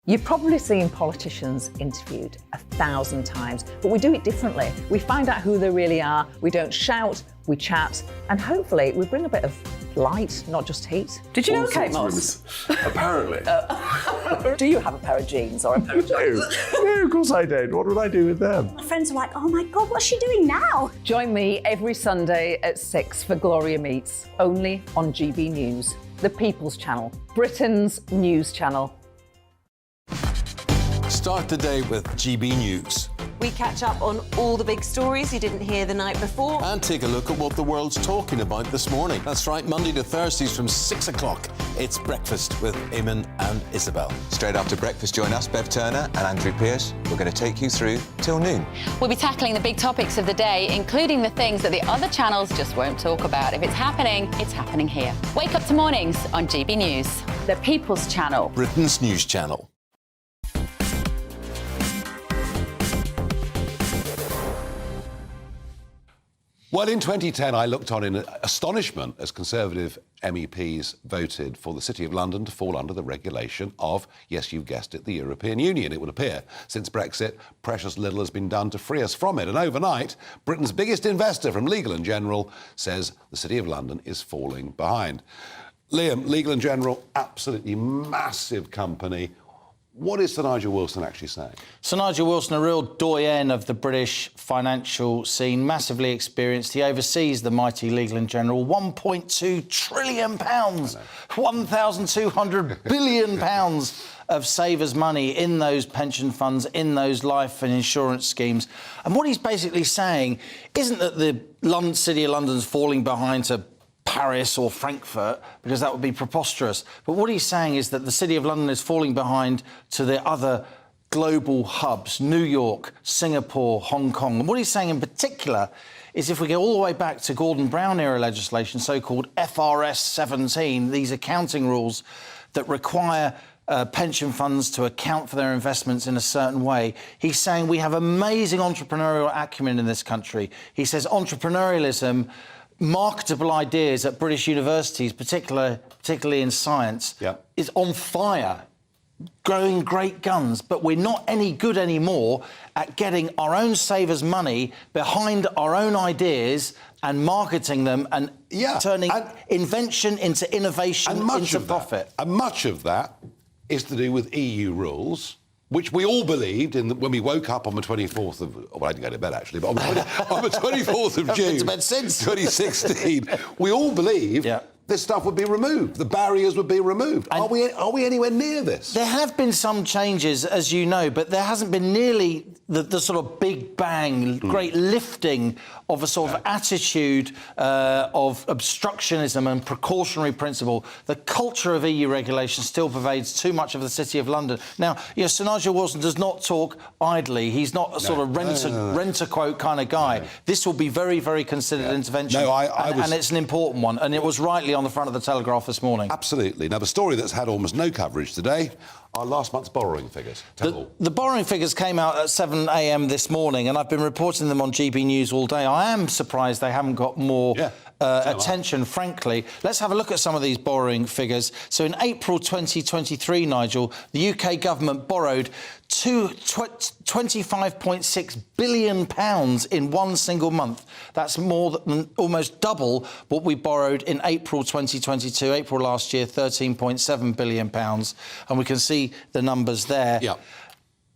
You've probably seen politicians interviewed 1,000 times, but we do it differently. We find out who they really are, we don't shout, we chat, and hopefully we bring a bit of light, not just heat. Did you know Kate Moss? Apparently. Do you have a pair of jeans or a pair of jeans? No, of course I don't. What would I do with them? My friends are like, oh my God, what's she doing now? Join me every Sunday at 6 for Gloria Meets, only on GB News, the People's Channel, Britain's news channel. Start the day with GB News. We catch up on all the big stories you didn't hear the night before. And take a look at what the world's talking about this morning. That's right, Monday to Thursdays from 6 o'clock. It's Breakfast with Eamon and Isabel. Straight after breakfast, join us, Bev Turner and Andrew Pearce. We're going to take you through till noon. We'll be tackling the big topics of the day, including the things that the other channels just won't talk about. If it's happening here. Wake up to mornings on GB News, the People's Channel, Britain's news channel. Well, in 2010, I looked on in astonishment as Conservative MEPs voted for the City of London to fall under the regulation of, yes, you've guessed it, the European Union. It would appear, since Brexit, precious little has been done to free us from it. And overnight, Britain's biggest investor from Legal & General says the City of London is falling behind. Liam, Legal & General, absolutely massive company. What is Sir Nigel Wilson actually saying? Sir Nigel Wilson, a real doyen of the British financial scene, massively experienced. He oversees the mighty Legal & General. £1.2 trillion, 1,200 billion pounds of savers' money in those pension funds, in those life and insurance schemes. And what he's basically saying isn't that the City of London's falling behind to Paris or Frankfurt, because that would be preposterous. But what he's saying is that the City of London is falling behind to the other global hubs, New York, Singapore, Hong Kong. And what he's saying in particular is if we go all the way back to Gordon Brown era legislation, so-called FRS 17, these accounting rules that require pension funds to account for their investments in a certain way. He's saying we have amazing entrepreneurial acumen in this country. He says entrepreneurialism, marketable ideas at British universities, particularly in science, is on fire, growing great guns, but we're not any good anymore at getting our own savers' money behind our own ideas and marketing them and turning invention into innovation into profit. And much of that is to do with EU rules, which we all believed when we woke up on the 24th of... Well, I didn't go to bed, actually, but on the 24th of June... I've been to bed since. 2016, we all believed this stuff would be removed. The barriers would be removed. Are we anywhere near this? There have been some changes, as you know, but there hasn't been nearly the sort of big bang, great lifting of a sort of attitude of obstructionism and precautionary principle. The culture of EU regulation still pervades too much of the City of London. Now, Sir Nigel Wilson does not talk idly. He's not a sort of rent-a-quote kind of guy. No. This will be very, very considered intervention. No, and it's an important one. And it was rightly on the front of the Telegraph this morning. Absolutely. Now, the story that's had almost no coverage today are last month's borrowing figures. The borrowing figures came out at 7 a.m. this morning, and I've been reporting them on GB News all day. I am surprised they haven't got more attention, frankly. Let's have a look at some of these borrowing figures. So in April 2023, Nigel, the UK government borrowed £25.6 billion in one single month. That's more than almost double what we borrowed in April 2022. April last year, £13.7 billion. And we can see the numbers there. Yeah.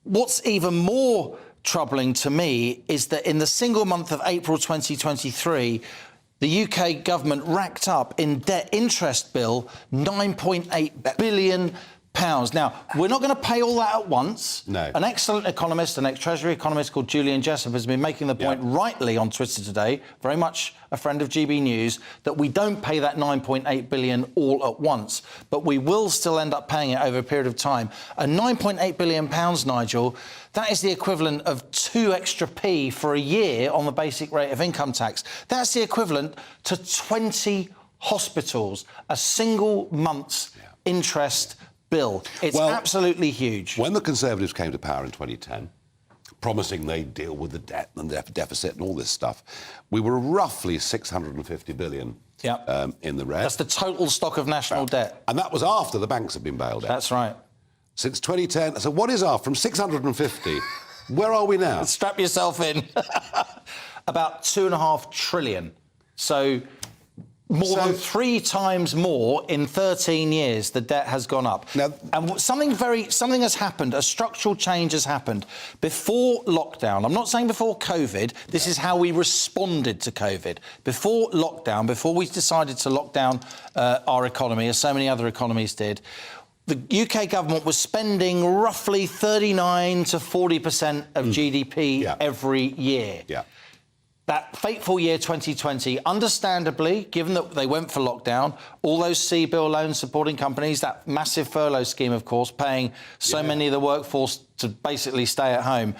What's even more troubling to me is that in the single month of April 2023, the UK government racked up in debt interest bill £9.8 billion. Now, we're not going to pay all that at once. No. An excellent economist, an ex-Treasury economist called Julian Jessup has been making the point rightly on Twitter today, very much a friend of GB News, that we don't pay that £9.8 billion all at once, but we will still end up paying it over a period of time. And £9.8 billion, Nigel, that is the equivalent of 2 extra p for a year on the basic rate of income tax. That's the equivalent to 20 hospitals, a single month's interest bill. It's absolutely huge. When the Conservatives came to power in 2010, promising they'd deal with the debt and the deficit and all this stuff, we were roughly 650 billion in the red. That's the total stock of national debt. And that was after the banks had been bailed out. That's right. Since 2010. So what is our, from 650, where are we now? Strap yourself in. About 2.5 trillion. So more than 3 times more in 13 years, the debt has gone up. Now, and something has happened, a structural change has happened. Before lockdown, I'm not saying before COVID, this is how we responded to COVID. Before lockdown, before we decided to lock down our economy, as so many other economies did, the UK government was spending roughly 39 to 40% of GDP every year. Yeah. That fateful year 2020, understandably, given that they went for lockdown, all those CBIL loan supporting companies, that massive furlough scheme, of course, paying so many of the workforce to basically stay at home,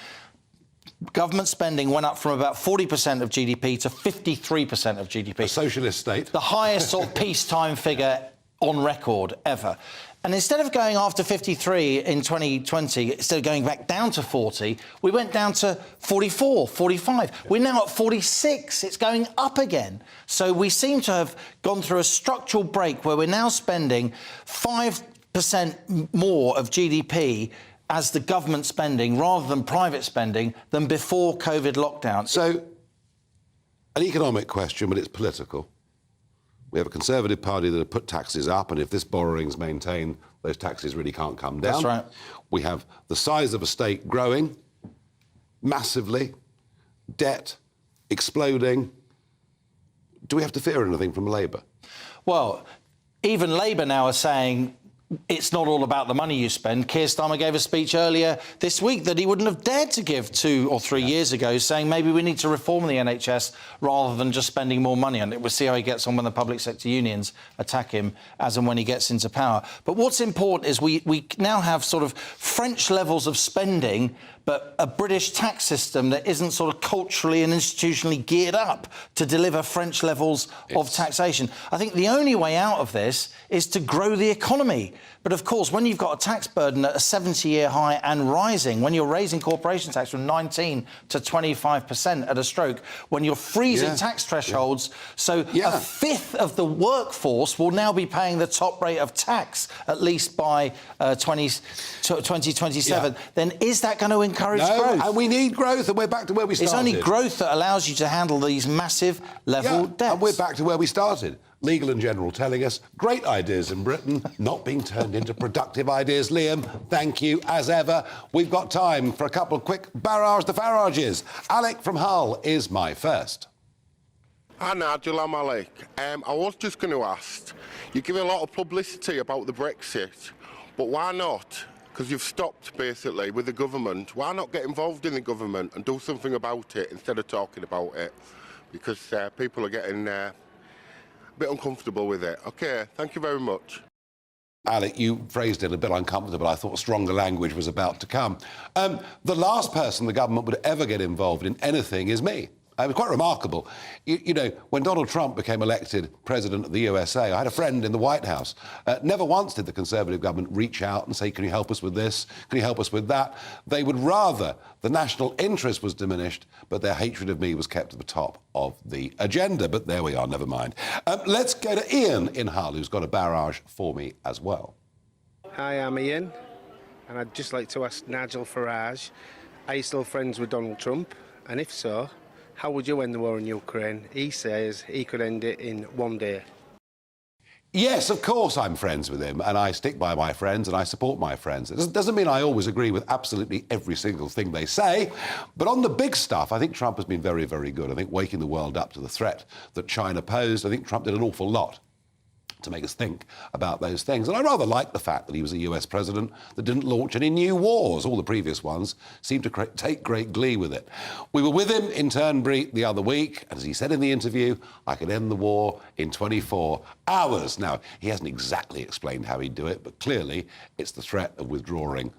government spending went up from about 40% of GDP to 53% of GDP. A socialist state. The highest sort of peacetime figure on record ever. And instead of going after 53 in 2020, instead of going back down to 40, we went down to 44, 45. We're now at 46. It's going up again. So we seem to have gone through a structural break where we're now spending 5% more of GDP as the government spending rather than private spending than before COVID lockdown. So, an economic question, but it's political. We have a Conservative Party that have put taxes up, and if this borrowing's maintained, those taxes really can't come down. That's right. We have the size of a state growing massively, debt exploding. Do we have to fear anything from Labour? Well, even Labour now are saying it's not all about the money you spend. Keir Starmer gave a speech earlier this week that he wouldn't have dared to give 2 or 3 years ago, saying maybe we need to reform the NHS rather than just spending more money on it. We'll see how he gets on when the public sector unions attack him as and when he gets into power. But what's important is we now have sort of French levels of spending, but a British tax system that isn't sort of culturally and institutionally geared up to deliver French levels of taxation. I think the only way out of this is to grow the economy. But of course, when you've got a tax burden at a 70-year high and rising, when you're raising corporation tax from 19 to 25% at a stroke, when you're freezing tax thresholds, so a fifth of the workforce will now be paying the top rate of tax, at least by 2027, then is that going to encourage growth? And we need growth, and we're back to where we started. It's only growth that allows you to handle these massive level debts. And we're back to where we started. Legal and General telling us great ideas in Britain not being turned into productive ideas. Liam, thank you, as ever. We've got time for a couple of quick barrage the Farages. Alec from Hull is my first. Hi, Nigel, I'm Alec. I was just going to ask, you give a lot of publicity about the Brexit, but why not? Because you've stopped, basically, with the government. Why not get involved in the government and do something about it instead of talking about it? Because people are getting a bit uncomfortable with it. OK, thank you very much. Alec, you phrased it a bit uncomfortable. I thought stronger language was about to come. The last person the government would ever get involved in anything is me. It was quite remarkable. You know, when Donald Trump became elected president of the USA, I had a friend in the White House. Never once did the Conservative government reach out and say, can you help us with this? Can you help us with that? They would rather the national interest was diminished, but their hatred of me was kept at the top of the agenda. But there we are, never mind. Let's go to Ian in Hull, who's got a barrage for me as well. Hi, I'm Ian, and I'd just like to ask Nigel Farage, are you still friends with Donald Trump? And if so, how would you end the war in Ukraine? He says he could end it in one day. Yes, of course I'm friends with him, and I stick by my friends and I support my friends. It doesn't mean I always agree with absolutely every single thing they say, but on the big stuff, I think Trump has been very, very good. I think waking the world up to the threat that China posed, I think Trump did an awful lot to make us think about those things. And I rather like the fact that he was a US president that didn't launch any new wars. All the previous ones seemed to take great glee with it. We were with him in Turnberry the other week, and as he said in the interview, I could end the war in 24 hours. Now, he hasn't exactly explained how he'd do it, but clearly it's the threat of withdrawing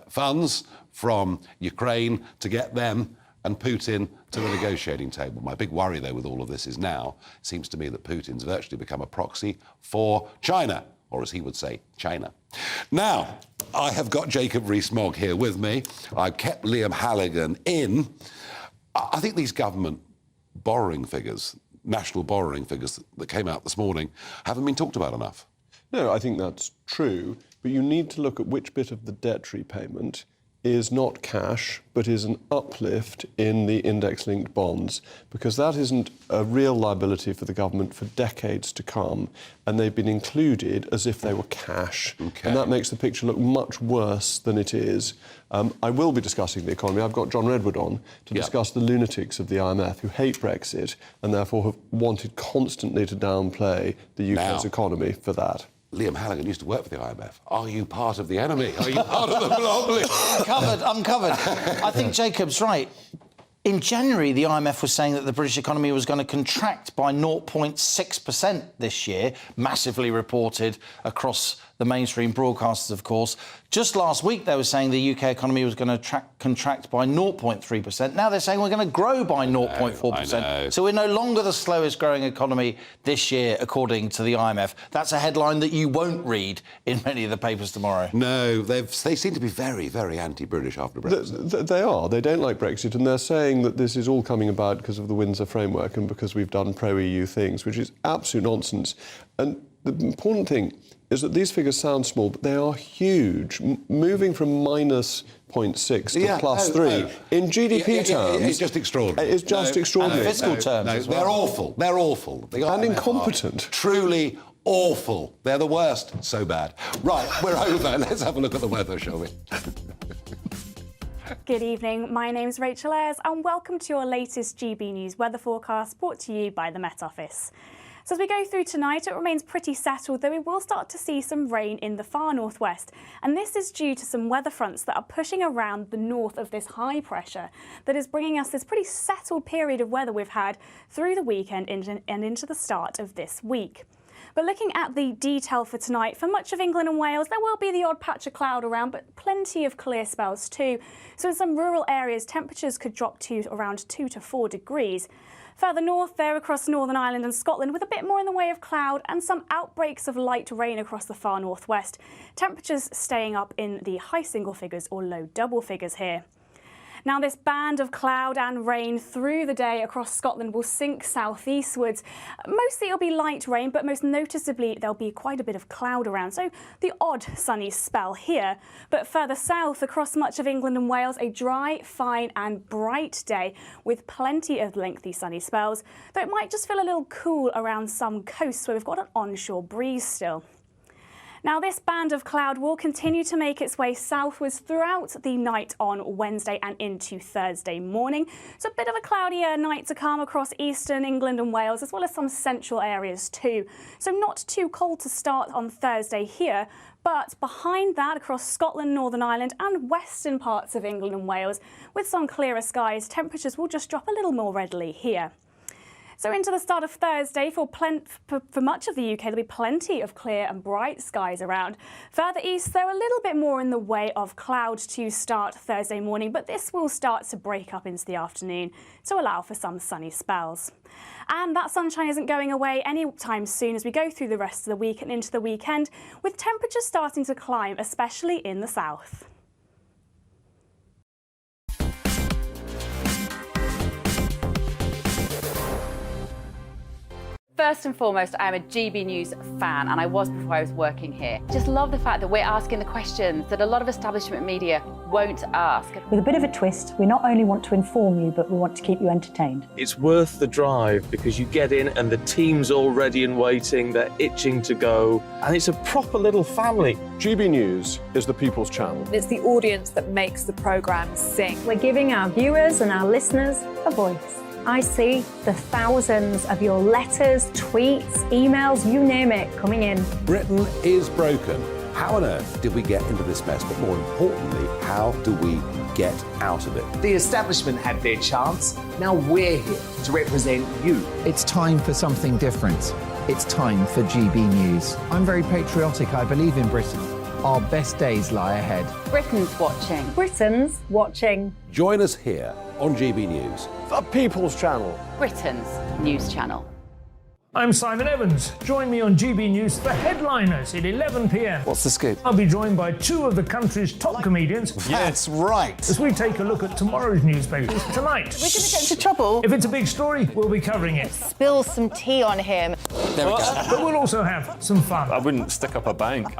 funds from Ukraine to get them and Putin to the negotiating table. My big worry, though, with all of this is now, it seems to me that Putin's virtually become a proxy for China, or as he would say, China. Now, I have got Jacob Rees-Mogg here with me. I've kept Liam Halligan in. I think these government borrowing figures, national borrowing figures that came out this morning, haven't been talked about enough. No, I think that's true, but you need to look at which bit of the debt repayment is not cash, but is an uplift in the index-linked bonds, because that isn't a real liability for the government for decades to come, and they've been included as if they were cash. Okay. And that makes the picture look much worse than it is. I will be discussing the economy. I've got John Redwood on to discuss the lunatics of the IMF who hate Brexit and therefore have wanted constantly to downplay the UK's economy for that. Liam Halligan used to work for the IMF. Are you part of the enemy? Are you part of the monopoly? Uncovered. I think Jacob's right. In January, the IMF was saying that the British economy was going to contract by 0.6% this year, massively reported across the mainstream broadcasters, of course. Just last week, they were saying the UK economy was going to contract by 0.3%. Now they're saying we're going to grow by 0.4%. So we're no longer the slowest growing economy this year, according to the IMF. That's a headline that you won't read in many of the papers tomorrow. No, they seem to be very, very anti-British after Brexit. They are. They don't like Brexit, and they're saying that this is all coming about because of the Windsor framework and because we've done pro-EU things, which is absolute nonsense. And the important thing is that these figures sound small, but they are huge. Moving from minus 0.6 to plus 3 in GDP terms, it's just extraordinary. It's just extraordinary. And fiscal terms as well. They're awful. They're awful. And incompetent. Truly awful. They're the worst. So bad. Right, we're over. Let's have a look at the weather, shall we? Good evening, my name's Rachel Ayres and welcome to your latest GB News weather forecast brought to you by the Met Office. So as we go through tonight, it remains pretty settled, though we will start to see some rain in the far northwest. And this is due to some weather fronts that are pushing around the north of this high pressure that is bringing us this pretty settled period of weather we've had through the weekend and into the start of this week. But looking at the detail for tonight, for much of England and Wales, there will be the odd patch of cloud around, but plenty of clear spells too. So in some rural areas, temperatures could drop to around 2 to 4 degrees. Further north, there across Northern Ireland and Scotland, with a bit more in the way of cloud and some outbreaks of light rain across the far northwest. Temperatures staying up in the high single figures or low double figures here. Now, this band of cloud and rain through the day across Scotland will sink southeastwards. Mostly it'll be light rain, but most noticeably there'll be quite a bit of cloud around, so the odd sunny spell here. But further south across much of England and Wales, a dry, fine and bright day with plenty of lengthy sunny spells, though it might just feel a little cool around some coasts where we've got an onshore breeze still. Now, this band of cloud will continue to make its way southwards throughout the night on Wednesday and into Thursday morning. So a bit of a cloudier night to come across eastern England and Wales, as well as some central areas too. So not too cold to start on Thursday here, but behind that across Scotland, Northern Ireland and western parts of England and Wales, with some clearer skies, temperatures will just drop a little more readily here. So into the start of Thursday, for much of the UK, there'll be plenty of clear and bright skies around. Further east, though, a little bit more in the way of cloud to start Thursday morning, but this will start to break up into the afternoon to allow for some sunny spells. And that sunshine isn't going away anytime soon as we go through the rest of the week and into the weekend, with temperatures starting to climb, especially in the south. First and foremost, I am a GB News fan, and I was before I was working here. Just love the fact that we're asking the questions that a lot of establishment media won't ask. With a bit of a twist, we not only want to inform you, but we want to keep you entertained. It's worth the drive because you get in and the team's all ready and waiting, they're itching to go, and it's a proper little family. GB News is the People's Channel. It's the audience that makes the programme sing. We're giving our viewers and our listeners a voice. I see the thousands of your letters, tweets, emails, you name it, coming in. Britain is broken. How on earth did we get into this mess? But more importantly, how do we get out of it? The establishment had their chance. Now we're here to represent you. It's time for something different. It's time for GB News. I'm very patriotic. I believe in Britain. Our best days lie ahead. Britain's watching. Britain's watching. Join us here on GB News. The People's Channel. Britain's news channel. I'm Simon Evans. Join me on GB News for Headliners at 11 p.m. What's the scoop? I'll be joined by two of the country's top comedians. That's right. As we take a look at tomorrow's newspapers tonight. We're going to get into trouble. If it's a big story, we'll be covering it. Spill some tea on him. There we go. But we'll also have some fun. I wouldn't stick up a bank.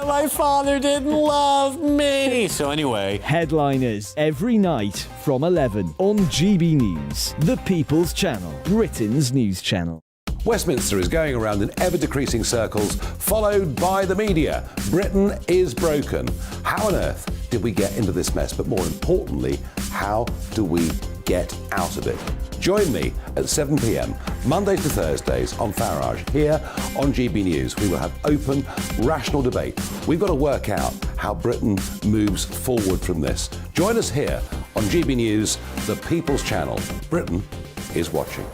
My father didn't love me. So anyway. Headliners every night from 11 on GB News, the People's Channel, Britain's news channel. Westminster is going around in ever-decreasing circles, followed by the media. Britain is broken. How on earth did we get into this mess? But more importantly, how do we get out of it? Join me at 7 p.m, Mondays to Thursdays on Farage, here on GB News. We will have open, rational debate. We've got to work out how Britain moves forward from this. Join us here on GB News, the People's Channel. Britain is watching.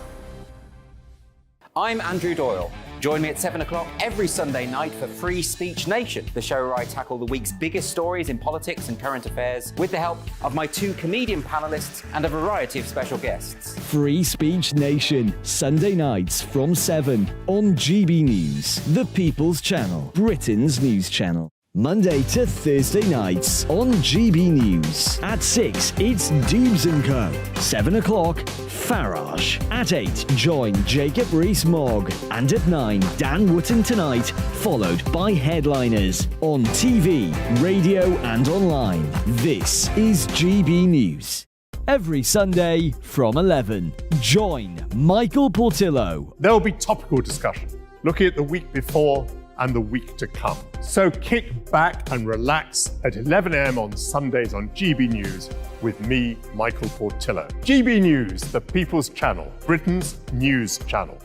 I'm Andrew Doyle. Join me at 7 o'clock every Sunday night for Free Speech Nation, the show where I tackle the week's biggest stories in politics and current affairs with the help of my 2 comedian panellists and a variety of special guests. Free Speech Nation, Sunday nights from 7 on GB News, the People's Channel, Britain's news channel. Monday to Thursday nights on GB News. At 6, it's Dubes & Co. 7 o'clock, Farage. At 8, join Jacob Rees-Mogg. And at 9, Dan Wootton Tonight, followed by headliners on TV, radio and online. This is GB News. Every Sunday from 11, join Michael Portillo. There will be topical discussion, looking at the week before and the week to come. So kick back and relax at 11 a.m. on Sundays on GB News with me, Michael Portillo. GB News, the People's Channel, Britain's news channel.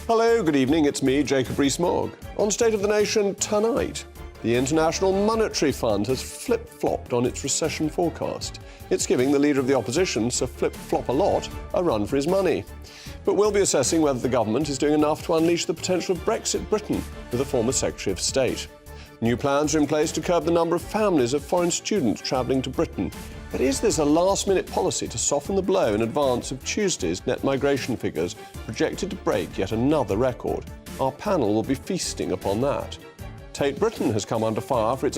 Hello, good evening, it's me, Jacob Rees-Mogg. On State of the Nation tonight, the International Monetary Fund has flip-flopped on its recession forecast. It's giving the leader of the opposition, Sir Flip-Flop-a-Lot, a run for his money. But we'll be assessing whether the government is doing enough to unleash the potential of Brexit Britain with a former Secretary of State. New plans are in place to curb the number of families of foreign students travelling to Britain. But is this a last-minute policy to soften the blow in advance of Tuesday's net migration figures projected to break yet another record? Our panel will be feasting upon that. Tate Britain has come under fire for its